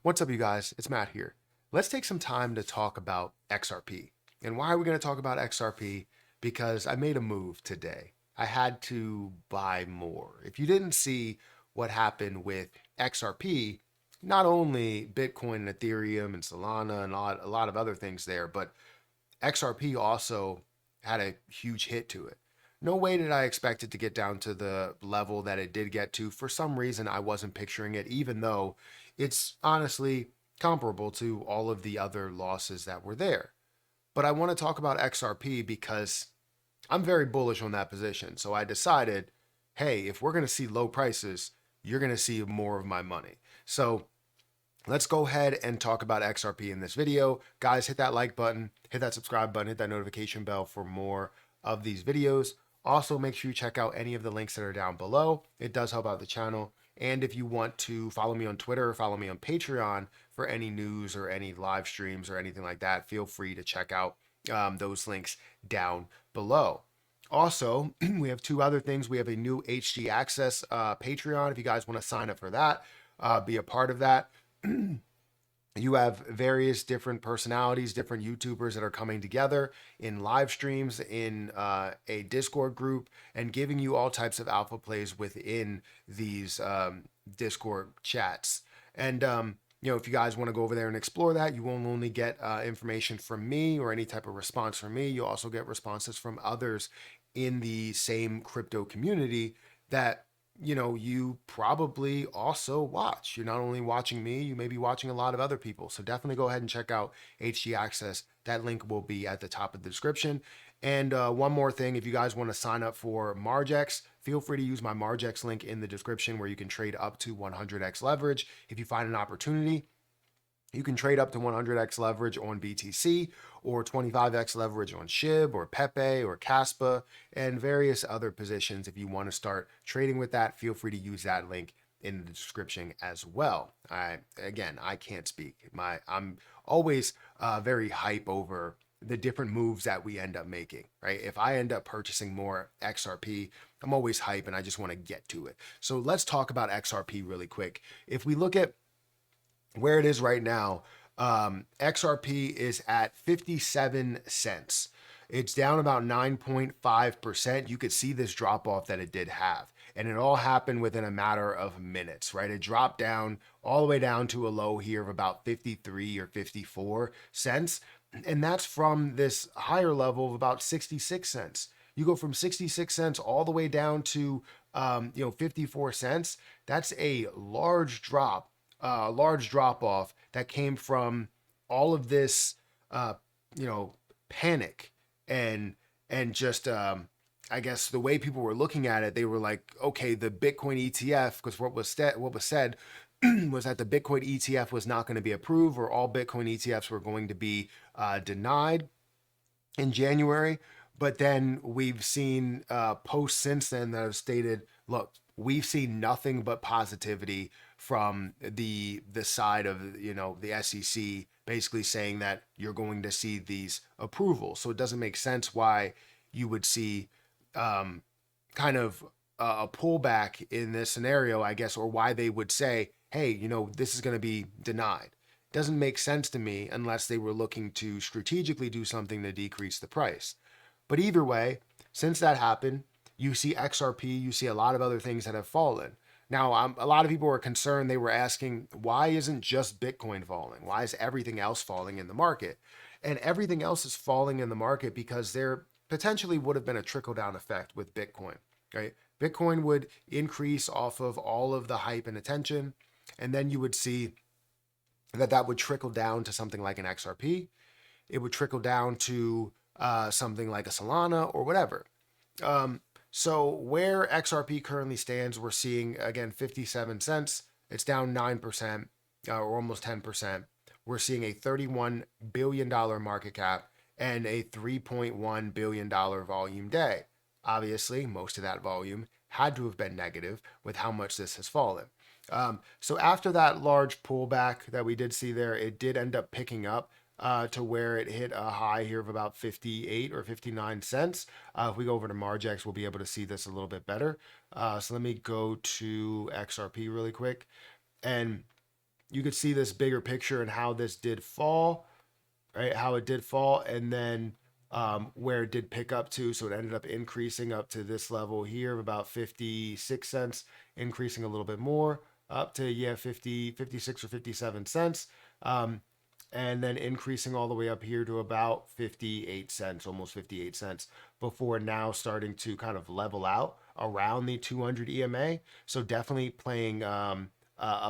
What's up, you guys? It's Matt here. Let's take some time to talk about XRP. And why are we going to talk about XRP? Because I made a move today. I had to buy more. If you didn't see what happened with XRP, not only Bitcoin and Ethereum and Solana and a lot of other things there, but XRP also had a huge hit to it. No way did I expect it to get down to the level that it did get to. For some reason, I wasn't picturing it, even though it's honestly comparable to all of the other losses that were there. But I want to talk about XRP because I'm very bullish on that position. So I decided, hey, if we're going to see low prices, you're going to see more of my money. So let's go ahead and talk about XRP in this video. Guys, hit that like button, hit that subscribe button, hit that notification bell for more of these videos. Also, make sure you check out any of the links that are down below. It does help out the channel. And if you want to follow me on Twitter or follow me on Patreon for any news or any live streams or anything like that, feel free to check out those links down below. Also, we have two other things. We have a new HG Access Patreon. If you guys want to sign up for that, be a part of that. You have various different personalities, different YouTubers that are coming together in live streams, in a Discord group, and giving you all types of alpha plays within these Discord chats. And if you guys want to go over there and explore that, you won't only get information from me or any type of response from me. You'll also get responses from others in the same crypto community that you probably also watch. You're not only watching me, you may be watching a lot of other people. So definitely go ahead and check out HG Access. That link will be at the top of the description. And one more thing, if you guys want to sign up for Margex, feel free to use my Margex link in the description where you can trade up to 100x leverage. If you find an opportunity, you can trade up to 100x leverage on BTC or 25x leverage on SHIB or Pepe or Caspa and various other positions. If you want to start trading with that, feel free to use that link in the description as well. I can't speak. I'm always very hype over the different moves that we end up making, right? If I end up purchasing more XRP, I'm always hype and I just want to get to it. So let's talk about XRP really quick. If we look at where it is right now, XRP is at 57 cents. It's down about 9.5%. You could see this drop off that it did have. And it all happened within a matter of minutes, right? It dropped down all the way down to a low here of about 53 or 54 cents. And that's from this higher level of about 66 cents. You go from 66 cents all the way down to 54 cents. That's a large drop off that came from all of this, panic and just, I guess the way people were looking at it, they were like, okay, the Bitcoin ETF, because what was said was that the Bitcoin ETF was not going to be approved, or all Bitcoin ETFs were going to be denied in January. But then we've seen posts since then that have stated, look, we've seen nothing but positivity from the side of the SEC, basically saying that you're going to see these approvals. So it doesn't make sense why you would see kind of a pullback in this scenario, I guess, or why they would say, hey, this is going to be denied. Doesn't make sense to me unless they were looking to strategically do something to decrease the price. But either way, since that happened, you see XRP, you see a lot of other things that have fallen. Now, a lot of people were concerned. They were asking, why isn't just Bitcoin falling? Why is everything else falling in the market? And everything else is falling in the market because there potentially would have been a trickle-down effect with Bitcoin, right? Bitcoin would increase off of all of the hype and attention, and then you would see that would trickle down to something like an XRP. It would trickle down to something like a Solana or whatever. So where XRP currently stands, we're seeing, again, 57 cents. It's down 9% or almost 10%. We're seeing a $31 billion market cap and a $3.1 billion volume day. Obviously, most of that volume had to have been negative with how much this has fallen. So after that large pullback that we did see there, it did end up picking up to where it hit a high here of about 58 or 59 cents. If we go over to Margex, we'll be able to see this a little bit better. So let me go to XRP really quick. And you could see this bigger picture and how this did fall, right? How it did fall, and then where it did pick up to. So it ended up increasing up to this level here of about 56 cents, increasing a little bit more up to, yeah, 56 or 57 cents. And then increasing all the way up here to about 58 cents, almost 58 cents, before now starting to kind of level out around the 200 EMA. So definitely playing a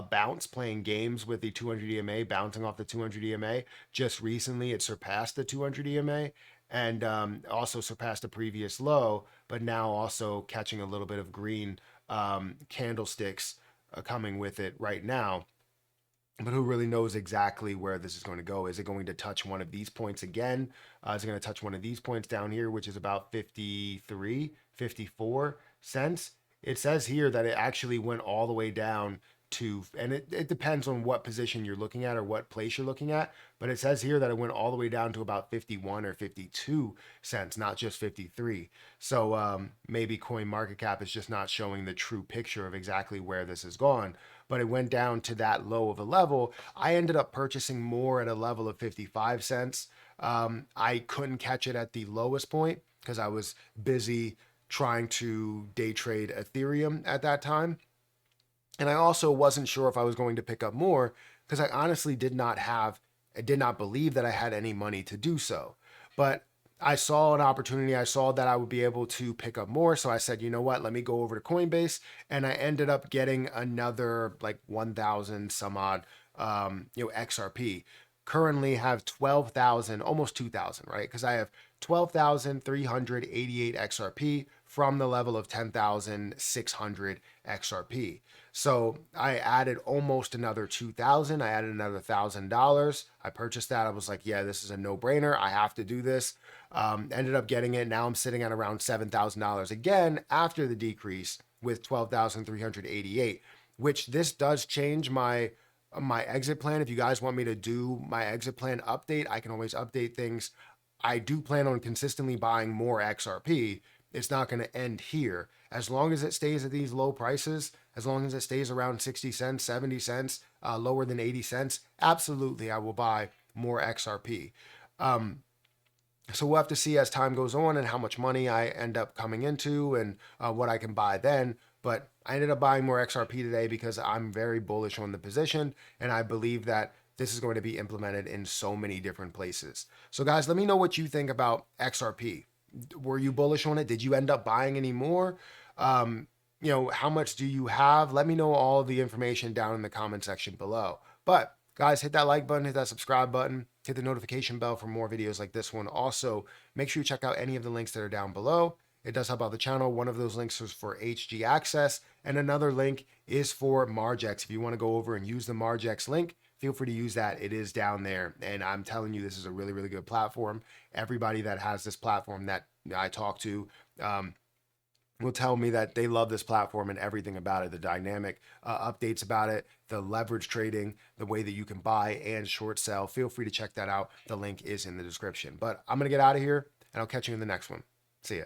bounce, playing games with the 200 EMA, bouncing off the 200 EMA. Just recently, it surpassed the 200 EMA and also surpassed a previous low, but now also catching a little bit of green candlesticks coming with it right now. But who really knows exactly where this is going to go? Is it going to touch one of these points again? Is it going to touch one of these points down here, which is about 53, 54 cents? It says here that it actually went all the way down to, and it depends on what position you're looking at or what place you're looking at, but it says here that it went all the way down to about 51 or 52 cents, not just 53. So maybe coin market cap is just not showing the true picture of exactly where this has gone, but it went down to that low of a level. I ended up purchasing more at a level of 55 cents. I couldn't catch it at the lowest point because I was busy trying to day trade Ethereum at that time. And I also wasn't sure if I was going to pick up more because I honestly did not believe that I had any money to do so. But I saw an opportunity. I saw that I would be able to pick up more. So I said, you know what, let me go over to Coinbase. And I ended up getting another like 1,000 some odd, XRP. Currently have 12,000, almost 2,000, right? Because I have 12,388 XRP from the level of 10,600 XRP. So I added almost another 2,000. I added another $1,000. I purchased that. I was like, yeah, this is a no-brainer. I have to do this. Ended up getting it. Now I'm sitting at around $7,000 again after the decrease with 12,388, which this does change my exit plan. If you guys want me to do my exit plan update, I can always update things. I do plan on consistently buying more XRP. It's not going to end here. As long as it stays at these low prices, as long as it stays around 60 cents, 70 cents, lower than 80 cents, absolutely I will buy more XRP. So we'll have to see as time goes on and how much money I end up coming into and what I can buy then. But I ended up buying more XRP today because I'm very bullish on the position and I believe that this is going to be implemented in so many different places. So guys, let me know what you think about XRP. Were you bullish on it? Did you end up buying any more? How much do you have? Let me know all the information down in the comment section below. But guys, hit that like button, hit that subscribe button, hit the notification bell for more videos like this one. Also, make sure you check out any of the links that are down below. It does help out the channel. One of those links is for HG Access, and another link is for Margex. If you want to go over and use the Margex link, feel free to use that. It is down there. And I'm telling you, this is a really, really good platform. Everybody that has this platform that I talk to will tell me that they love this platform and everything about it, the dynamic updates about it, the leverage trading, the way that you can buy and short sell. Feel free to check that out. The link is in the description. But I'm going to get out of here and I'll catch you in the next one. See ya.